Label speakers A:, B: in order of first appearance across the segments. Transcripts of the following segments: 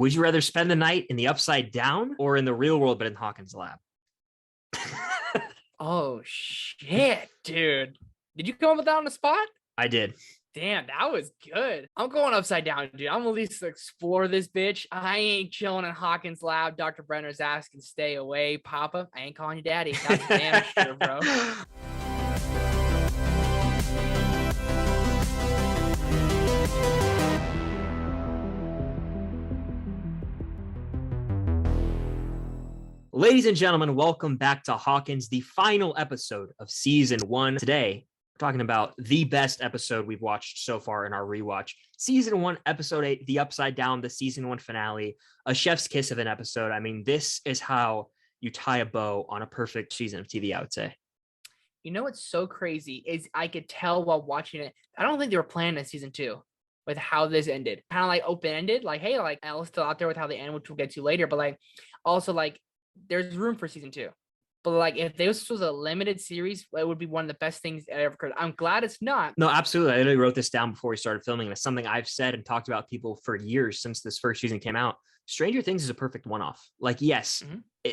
A: Would you rather spend the night in the Upside Down or in the real world, but in Hawkins' lab?
B: Oh, shit, dude. Did you come up with that on the spot?
A: I did.
B: Damn, that was good. I'm going Upside Down, dude. I'm at least explore this bitch. I ain't chilling in Hawkins' lab. Dr. Brenner's asking, stay away, Papa. I ain't calling you daddy. That's damn sure, bro.
A: Ladies and gentlemen, welcome back to Hawkins, the final episode of season 1. Today, we're talking about the best episode we've watched so far in our rewatch. Season 1, episode 8, The Upside Down, the season 1 finale, a chef's kiss of an episode. I mean, this is how you tie a bow on a perfect season of TV, I would say.
B: You know what's so crazy is I could tell while watching it, I don't think they were planning a season 2 with how this ended. Kind of like open-ended, like, hey, like, Ella's still out there with how they end, which we'll get to later, but like, also like, there's room for season 2. But like, if this was a limited series, it would be one of the best things that ever occurred. I'm glad it's not.
A: No, absolutely. I literally wrote this down before we started filming, and it's something I've said and talked about people for years since this first season came out. Stranger Things is a perfect one-off. Like, yes,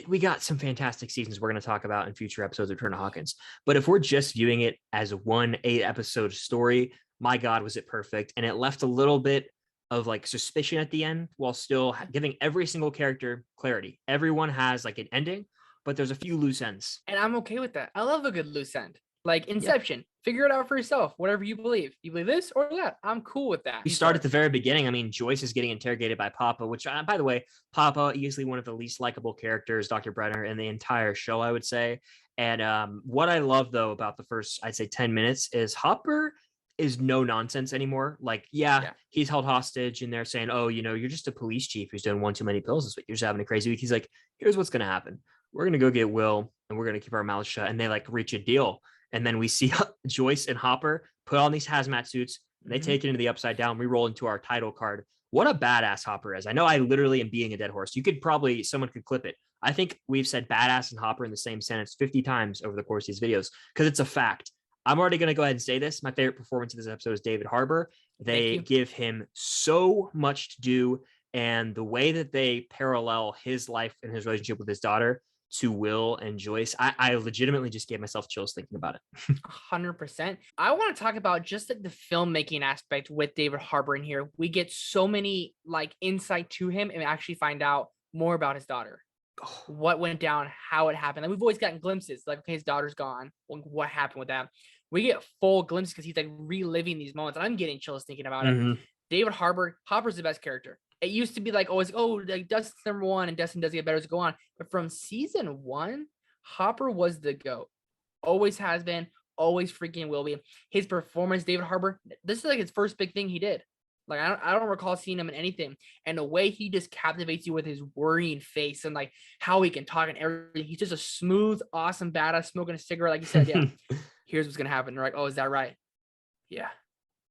A: we got some fantastic seasons we're going to talk about in future episodes of Return to Hawkins. But if we're just viewing it as one 8-episode story, my God, was it perfect. And it left a little bit of like suspicion at the end while still giving every single character clarity. Everyone has like an ending, but there's a few loose ends.
B: And I'm okay with that. I love a good loose end. Like Inception, Figure it out for yourself. Whatever you believe. You believe this or that. I'm cool with that.
A: We start at the very beginning. I mean, Joyce is getting interrogated by Papa, which, by the way, Papa, easily one of the least likable characters, Dr. Brenner, in the entire show, I would say. And what I love, though, about the first, I'd say 10 minutes is Hopper is no nonsense anymore. Like, he's held hostage and they're saying, oh, you know, you're just a police chief who's doing one too many pills this week. You're just having a crazy week. He's like, here's what's going to happen. We're going to go get Will and we're going to keep our mouths shut. And they like reach a deal. And then we see Joyce and Hopper put on these hazmat suits and they take it into the Upside Down. We roll into our title card. What a badass Hopper is. I know I literally am being a dead horse. You could probably, someone could clip it. I think we've said badass and Hopper in the same sentence 50 times over the course of these videos because it's a fact. I'm already going to go ahead and say this. My favorite performance of this episode is David Harbour. They give him so much to do. And the way that they parallel his life and his relationship with his daughter to Will and Joyce, I legitimately just gave myself chills thinking about it.
B: 100%. I want to talk about just like the filmmaking aspect with David Harbour in here. We get so many like insight to him and actually find out more about his daughter. What went down, how it happened. Like, we've always gotten glimpses, like, okay, his daughter's gone. What happened with that? We get full glimpses because he's like reliving these moments. And I'm getting chills thinking about it. David Hopper's the best character. It used to be like always, like Dustin's number 1 and Dustin does get better as it go on. But from season 1, Hopper was the GOAT. Always has been, always freaking will be. His performance, David Harbour, this is like his first big thing he did. Like, I don't recall seeing him in anything. And the way he just captivates you with his worrying face and like how he can talk and everything. He's just a smooth, awesome badass smoking a cigarette. Like you said, here's what's going to happen. They're like, oh, is that right? Yeah,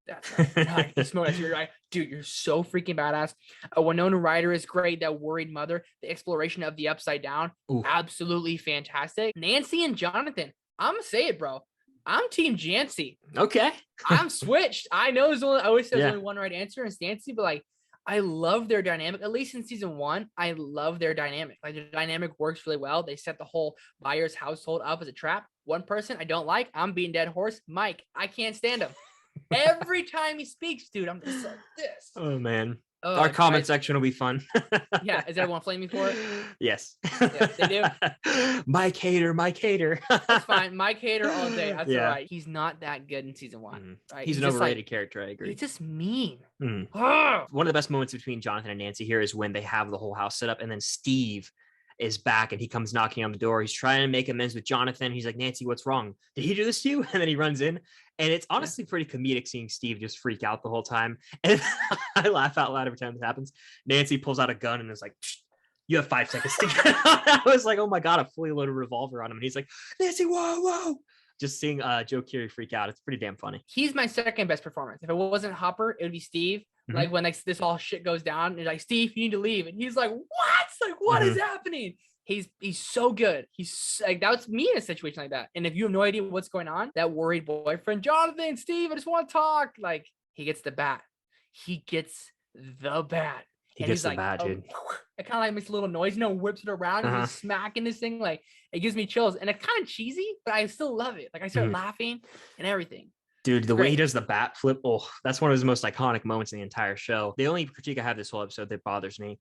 B: that's right. You smoke that cigarette, right? Dude, you're so freaking badass. A Winona Ryder is great. That worried mother, the exploration of the Upside Down, absolutely fantastic. Nancy and Jonathan, I'm going to say it, bro. I'm Team Jancy.
A: Okay.
B: I'm switched. I know I always say there's only one right answer, and it's Nancy, but like, I love their dynamic. At least in season 1, I love their dynamic. Like, the dynamic works really well. They set the whole Byers household up as a trap. One person I don't like, I'm being dead horse, Mike. I can't stand him. Every time he speaks, dude, I'm just like this.
A: Oh, man. Our comment section will be fun.
B: Yeah, is everyone flaming for it?
A: Yes.
B: Yeah, they do.
A: Mike Hater.
B: That's fine. Mike Hater all day. That's all right. He's not that good in season 1. Right?
A: He's an overrated character. I agree.
B: He's just mean.
A: One of the best moments between Jonathan and Nancy here is when they have the whole house set up, and then Steve is back and he comes knocking on the door. He's trying to make amends with Jonathan. He's like, Nancy, what's wrong? Did he do this to you? And then he runs in. And it's honestly pretty comedic seeing Steve just freak out the whole time. And I laugh out loud every time this happens. Nancy pulls out a gun and is like, you have 5 seconds to get out. I was like, oh my God, a fully loaded revolver on him. And he's like, Nancy, whoa. Just seeing Joe Keery freak out. It's pretty damn funny.
B: He's my second best performance. If it wasn't Hopper, it would be Steve. Like, when like this all shit goes down, and like, Steve, you need to leave. And he's like, what? Like, what is happening? He's so good. He's like, that's me in a situation like that. And if you have no idea what's going on, that worried boyfriend, Jonathan, Steve, I just want to talk. Like, he gets the bat. He gets the bat.
A: He
B: and
A: gets
B: he's
A: the
B: like,
A: bat,
B: oh,
A: dude.
B: it kind of like makes a little noise, whips it around and he's smacking this thing. Like, it gives me chills, and it's kind of cheesy, but I still love it. Like, I start laughing and everything.
A: Dude,
B: It's
A: the way he
B: great.
A: does the bat flip, that's one of his most iconic moments in the entire show. The only critique I have this whole episode that bothers me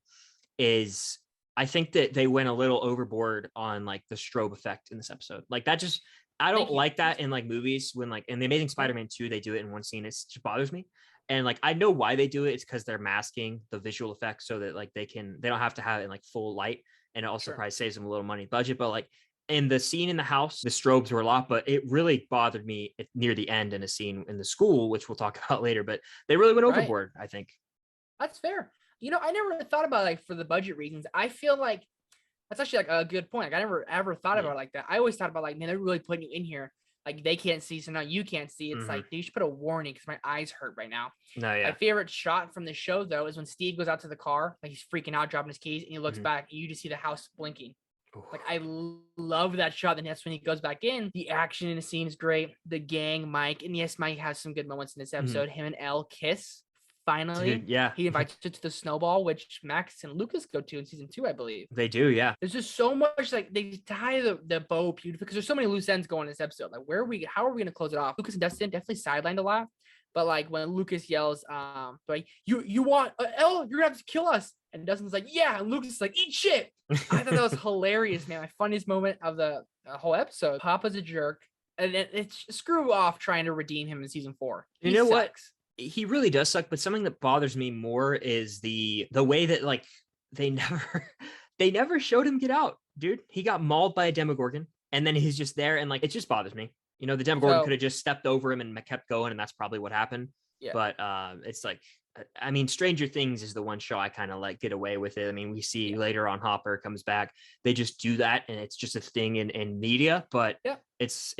A: is I think that they went a little overboard on like the strobe effect in this episode. Like that just, I don't like that in like movies when like in The Amazing Spider-Man 2, they do it in one scene. It just bothers me. And like I know why they do it. It's because they're masking the visual effects so that like they don't have to have it in like full light. And it also probably saves them a little money budget. But like in the scene in the house, the strobes were a lot, but it really bothered me near the end in a scene in the school, which we'll talk about later. But they really went overboard, I think.
B: That's fair. I never thought about like for the budget reasons. I feel like that's actually like a good point. Like, I never ever thought about it like that. I always thought about like, man, they're really putting you in here. Like they can't see, so now you can't see. It's like they should put a warning because my eyes hurt right now.
A: No, yeah.
B: My favorite shot from the show though is when Steve goes out to the car, like he's freaking out, dropping his keys, and he looks back, and you just see the house blinking. Like I love that shot. And that's when he goes back in. The action in the scene is great. The gang, Mike, and yes, Mike has some good moments in this episode. Him and Elle kiss. Finally,
A: dude, yeah.
B: He invites you to the snowball, which Max and Lucas go to in season 2, I believe.
A: They do, yeah.
B: There's just so much like they tie the bow beautifully because there's so many loose ends going in this episode. Like how are we gonna close it off? Lucas and Dustin definitely sidelined a lot, but like when Lucas yells, like you want Elle, you're gonna have to kill us, and Dustin's like, yeah, and Lucas is like, eat shit. I thought that was hilarious, man. My funniest moment of the whole episode. Papa's a jerk, and it's screw off trying to redeem him in season 4.
A: You know what? He really does suck, but something that bothers me more is the way that like they never showed him get out, dude. He got mauled by a Demogorgon, and then he's just there, and like it just bothers me. The Demogorgon could have just stepped over him and kept going, and that's probably what happened. Yeah. But it's like, I mean, Stranger Things is the one show I kind of like get away with it. I mean, we see later on Hopper comes back, they just do that, and it's just a thing in media. But it's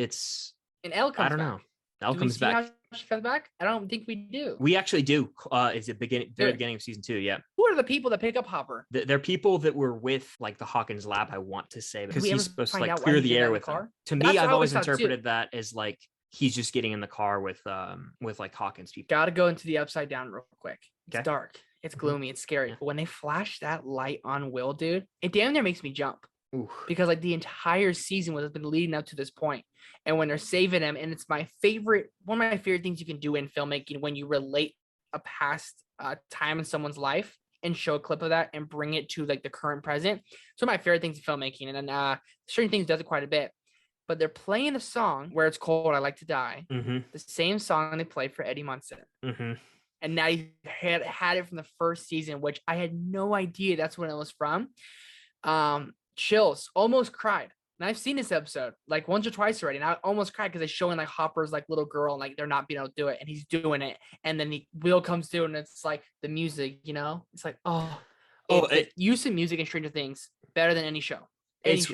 B: and Elle comes.
A: I don't know. Elle comes back.
B: How she comes back? I don't think we do.
A: We actually do. It's the very beginning of season 2. Yeah.
B: Who are the people that pick up Hopper?
A: They're people that were with like the Hawkins lab, I want to say, because he's supposed to like clear the air with them. To me, I've always interpreted that as like he's just getting in the car with like Hawkins people.
B: Gotta go into the Upside Down real quick. It's dark. It's gloomy. It's scary. But when they flash that light on Will, dude, it damn near makes me jump. Ooh. Because like the entire season has been leading up to this point, and when they're saving him, and it's my favorite, one of my favorite things you can do in filmmaking when you relate a past time in someone's life and show a clip of that and bring it to like the current present. So my favorite things in filmmaking, and then certain things does it quite a bit. But they're playing a song where it's called "I Like to Die," the same song they play for Eddie Munson. And now you had it from the first season, which I had no idea that's when it was from. Chills, almost cried. And I've seen this episode like once or twice already, and I almost cried because they're showing like Hopper's like little girl, and like they're not being able to do it, and he's doing it, and then Will comes through, and it's like the music, it's like use of music in Stranger Things better than any show.
A: It's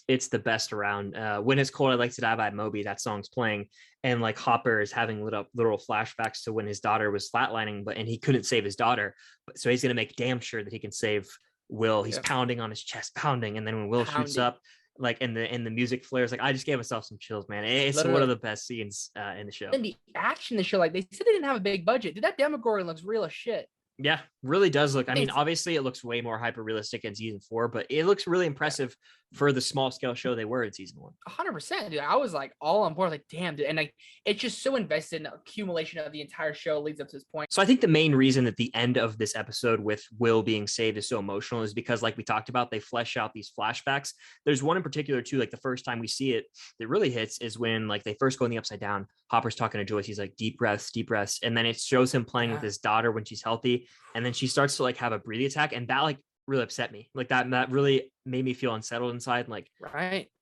A: the best around. When It's Cold, I Like to Die by Moby, that song's playing, and like Hopper is having literal flashbacks to when his daughter was flatlining, and he couldn't save his daughter, so he's gonna make damn sure that he can save Will. He's pounding on his chest, pounding, and then when Will shoots up, like and the music flares, like I just gave myself some chills, man. It's literally one of the best scenes in the show.
B: And the action in the show, like they said, they didn't have a big budget. Dude, that Demogorgon looks real as shit.
A: Yeah, really does look. I mean, obviously it looks way more hyper realistic in season 4, but it looks really impressive for the small scale show they were in season 1.
B: 100%, dude. I was like all on board, like damn, dude, and like it's just so invested in the accumulation of the entire show leads up to this point.
A: So I think the main reason that the end of this episode with Will being saved is so emotional is because, like we talked about, they flesh out these flashbacks. There's one in particular too, like the first time we see it that really hits is when like they first go in the Upside Down. Hopper's talking to Joyce. He's like, deep breaths, and then it shows him playing with his daughter when she's healthy, and then she starts to like have a breathing attack, and that like really upset me. Like that really made me feel unsettled inside. And, like,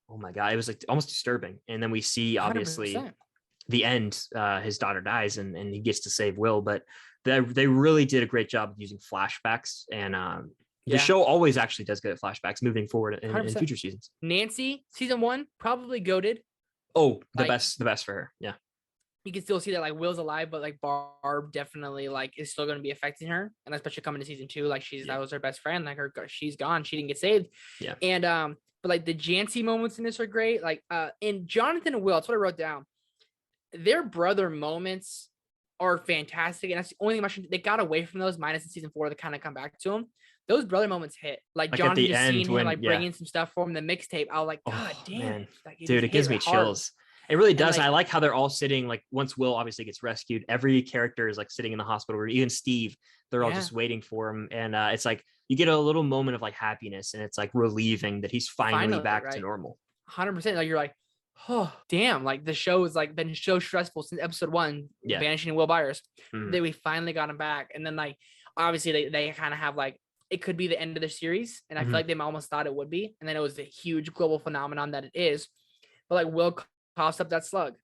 A: oh my God, it was like almost disturbing. And then we see obviously 100%. The end, his daughter dies, and he gets to save Will. But they really did a great job of using flashbacks, and the show always actually does good at flashbacks moving forward in future seasons.
B: Nancy, season 1, probably goated.
A: Oh, the best for her. Yeah.
B: You can still see that like Will's alive, but like Barb definitely like is still going to be affecting her, and especially coming to season 2, like that was her best friend. Like she's gone, she didn't get saved. Yeah. And but like the Jancy moments in this are great. Like in Jonathan and Will, that's what I wrote down. Their brother moments are fantastic, and that's the only thing they got away from those minus in season 4 that kind of come back to them. Those brother moments hit, like
A: Like at
B: Jonathan
A: the
B: just seeing
A: end
B: him
A: when
B: like bringing some stuff for him, the mixtape. I was like, God damn
A: man,
B: it, like,
A: dude, it gives me chills. It really does.
B: like,
A: I like how they're all sitting, like once Will obviously gets rescued, every character is like sitting in the hospital room, even Steve, they're all just waiting for him. And it's like you get a little moment of like happiness, and it's like relieving that he's finally back to normal.
B: 100%. Like you're like, oh damn, like the show has like been so stressful since episode 1, Vanishing Will Byers, that we finally got him back. And then like obviously they kind of have like, it could be the end of the series, and I feel like they almost thought it would be, and then it was the huge global phenomenon that it is. But like Will coughs up that slug,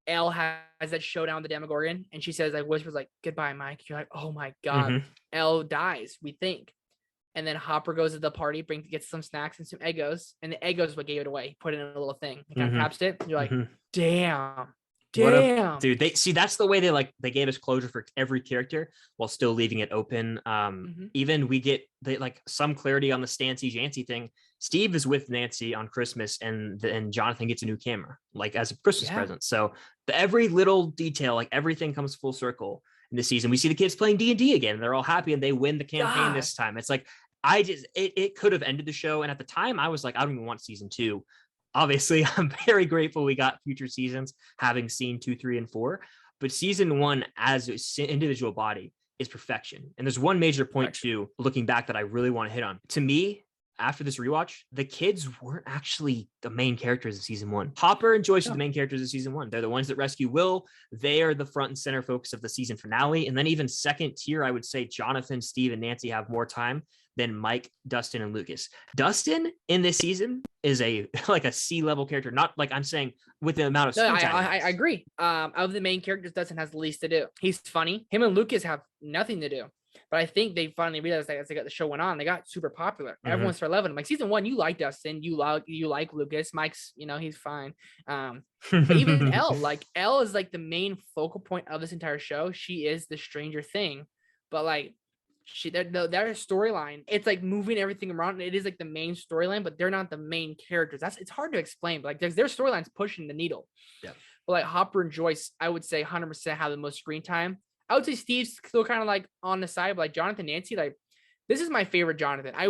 B: Elle has that showdown with the Demogorgon, and she says like, whispers like, goodbye Mike. You're like, oh my god. Elle dies, we think. And then Hopper goes to the party, gets some snacks and some Eggos, and the Eggos is what gave it away. He put it in a little thing. He kind of taps it. And you're like, damn.
A: Dude, they see, that's the way they gave us closure for every character while still leaving it open. Even we get like some clarity on the Stancy Jancy thing. Steve is with Nancy on Christmas, and Jonathan gets a new camera, like as a Christmas present. So every little detail, like everything comes full circle in this season. We see the kids playing D&D again. They're all happy, and they win the campaign this time. It's like, it could have ended the show. And at the time I was like, I don't even want season 2. Obviously, I'm very grateful we got future seasons, having seen 2, 3, and 4. But season 1, as an individual body, is perfection. And there's one major point too, looking back, that I really want to hit on. To me, after this rewatch, the kids weren't actually the main characters of season 1. Hopper and Joyce are the main characters of season 1. They're the ones that rescue Will. They are the front and center focus of the season finale. And then even second tier, I would say Jonathan, Steve, and Nancy have more time than Mike, Dustin, and Lucas. Dustin in this season is a C-level character. Not like I'm saying with the amount of screen time.
B: I agree. Of the main characters, Dustin has the least to do. He's funny. Him and Lucas have nothing to do. But I think they finally realized that as the show went on, they got super popular. Everyone started loving him. Like season 1, you like Dustin, you like Lucas. Mike's, he's fine. But even Elle, like Elle is like the main focal point of this entire show. She is the Stranger Thing, but like their storyline, it's like moving everything around. It is like the main storyline, but they're not the main characters. It's hard to explain, but like their storylines pushing the needle. Yeah. But like Hopper and Joyce, I would say 100% have the most screen time. I would say Steve's still kind of like on the side, but like Jonathan, Nancy, like this is my favorite Jonathan. I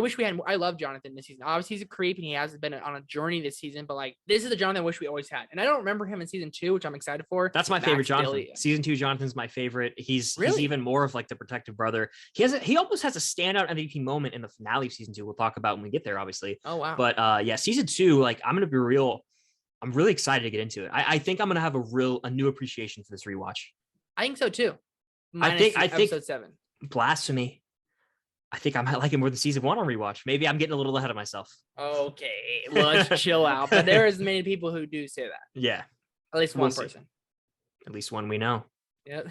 B: love Jonathan this season. Obviously he's a creep and he has been on a journey this season, but like this is the Jonathan I wish we always had. And I don't remember him in season 2, which I'm excited for.
A: That's my favorite Jonathan. Season 2 Jonathan's my favorite. He's even more of like the protective brother. He almost has a standout MVP moment in the finale of season 2. We'll talk about when we get there, obviously.
B: Oh wow.
A: But season 2, like I'm gonna be real. I'm really excited to get into it. I think I'm gonna have a new appreciation for this rewatch.
B: I think so too.
A: I think
B: episode 7.
A: Blasphemy. I think I might like it more than season 1 on rewatch. Maybe I'm getting a little ahead of myself.
B: Okay, let's chill out. But there is many people who do say that.
A: Yeah.
B: At least one person.
A: At least one we know.
B: Yep.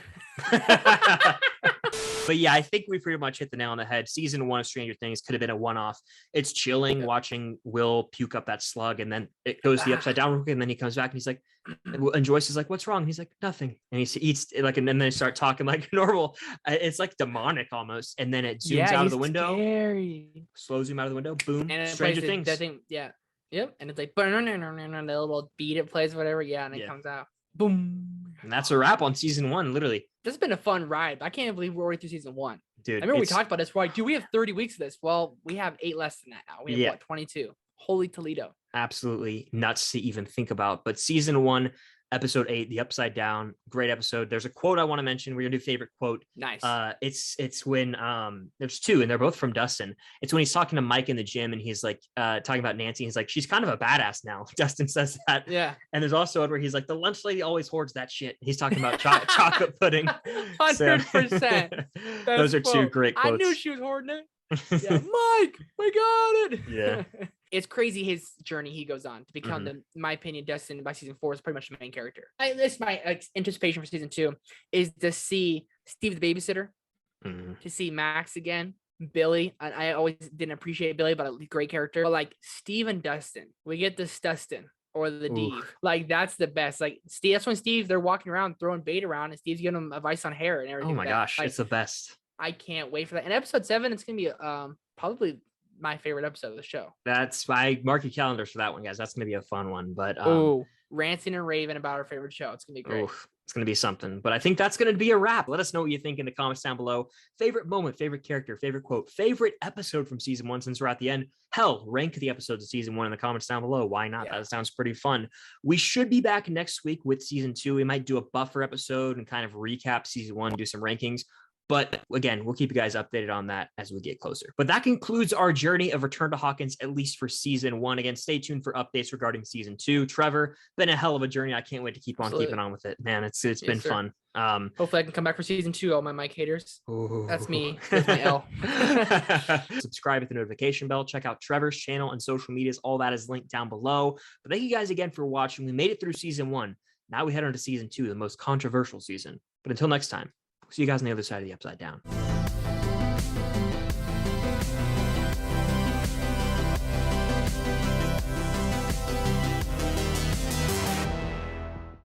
A: But yeah, I think we pretty much hit the nail on the head. Season 1 of Stranger Things could have been a one-off. It's chilling watching Will puke up that slug, and then it goes the upside down, and then he comes back and he's like, and Joyce is like, "What's wrong?" And he's like, "Nothing." And he eats like, and then they start talking like normal. It's like demonic almost. And then it zooms out of the window.
B: Scary.
A: Slow zoom out of the window. Boom.
B: And
A: Stranger Things.
B: That thing, yeah. Yep. And it's like, the little beat it plays, whatever. Yeah. And it comes out. Boom.
A: And that's a wrap on season 1, literally.
B: This has been a fun ride. I can't believe we're already through season 1.
A: Dude,
B: I remember we talked about this. We're like, dude, we have 30 weeks of this. Well, we have 8 less than that now. We have 22. Holy Toledo. Absolutely
A: nuts to even think about. But season 1, episode 8, The Upside Down, great episode. There's a quote I want to mention. We're gonna do favorite quote.
B: Nice.
A: It's when there's 2, and they're both from Dustin. It's when he's talking to Mike in the gym, and he's like talking about Nancy. He's like, she's kind of a badass now. Dustin says that.
B: Yeah.
A: And there's also one where he's like, the lunch lady always hoards that shit. He's talking about chocolate pudding.
B: 100%.
A: Those are 2 great quotes.
B: I knew she was hoarding it. Yeah, Mike, we got it.
A: Yeah.
B: It's crazy his journey he goes on to become in my opinion, Dustin by season 4 is pretty much the main character. This my anticipation for season 2 is to see Steve the babysitter, to see Max again, Billy. I always didn't appreciate Billy, but a great character. But like Steve and Dustin, we get this Dustin or the Dave. Like that's the best. Like Steve, that's when Steve, they're walking around throwing bait around, and Steve's giving them advice on hair and everything.
A: Oh my gosh, like, it's the best.
B: I can't wait for that. And episode 7, it's gonna be probably my favorite episode of the show.
A: That's my mark your calendars for that one, guys. That's gonna be a fun one. But
B: ranting and raving about our favorite show. It's gonna be great.
A: It's going to be something, but I think that's going to be a wrap. Let us know what you think in the comments down below. Favorite moment, favorite character, favorite quote, favorite episode from season 1 since we're at the end. Hell, rank the episodes of season 1 in the comments down below. Why not?
B: Yeah.
A: That sounds pretty fun. We should be back next week with season 2. We might do a buffer episode and kind of recap season 1, do some rankings. But again, we'll keep you guys updated on that as we get closer. But that concludes our journey of Return to Hawkins, at least for season 1. Again, stay tuned for updates regarding season 2. Trevor, been a hell of a journey. I can't wait to keep on keeping on with it. Man, it's been fun.
B: Hopefully I can come back for season 2, all my Mike haters.
A: Ooh.
B: That's me with my L.
A: Subscribe with the notification bell. Check out Trevor's channel and social medias. All that is linked down below. But thank you guys again for watching. We made it through season 1. Now we head on to season 2, the most controversial season. But until next time, see you guys on the other side of the upside down.